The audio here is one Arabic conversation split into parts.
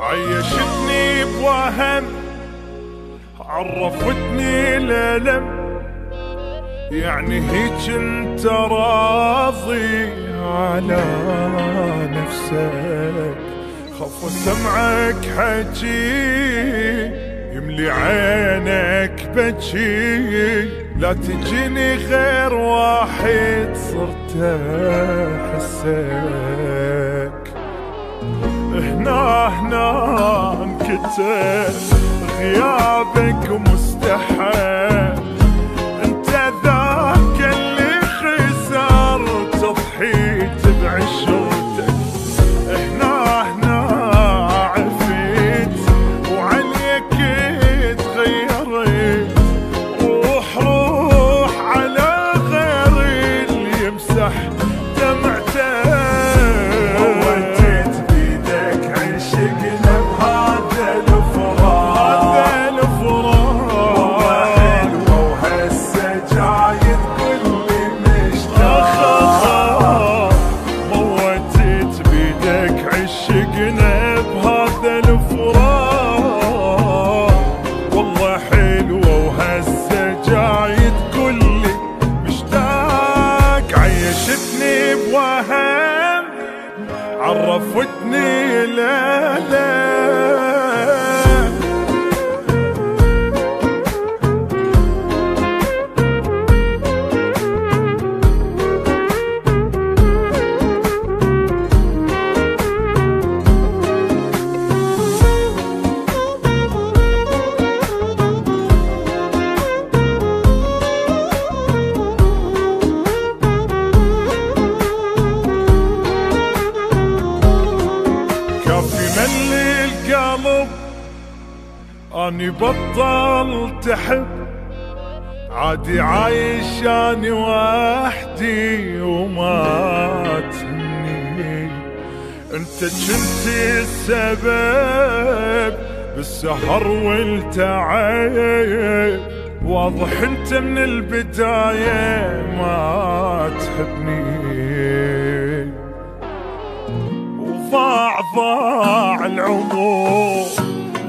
عيشتني بوهم، عرفتني الألم، يعني هيج انت راضي على نفسك. خاف سمعك حكي يملي عينك بجي، لا تجيني غير واحد صرت احسك. هنا انكتب غيابك مستحيل، انت ذاك اللي خسرت ضحيت بعشرتك. هنا عفيت وعليك تغيرت، روح على غيري اللي يمسح دمعتك. عرفتني لا القلب اني بطلت احب، عادي عايش اني وحدي وما تهمني. انت كنت السبب بالسهر والتعب، واضح انت من البداية ما تحبني. ضاع العمر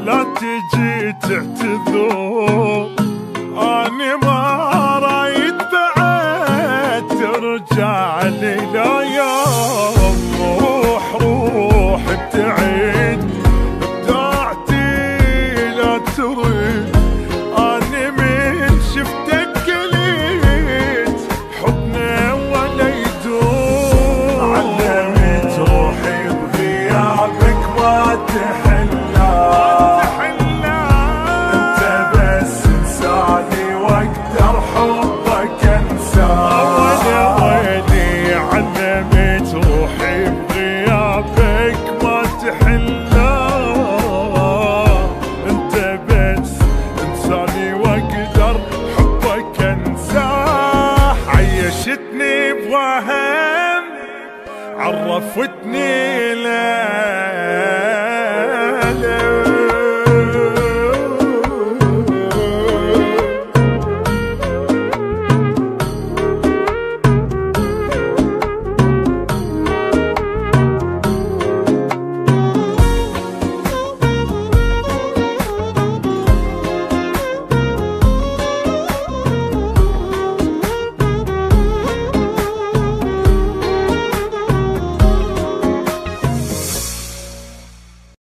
لا تجي تعتذر، اني ما رايد بعد ترجع لي لا يوم. روح ابتعد ابداعتي لا ترد، اني من شفتك قليت حبنا ولا يدوم. علمت روحي بغيابك ما تحلى، انت بس انساني واقدر حبك انساك. ويلي علمت روحي بغيابك ما تحلى، انت بس انساني واقدر حبك انساك. عيشتني بوهم، عرفتني لا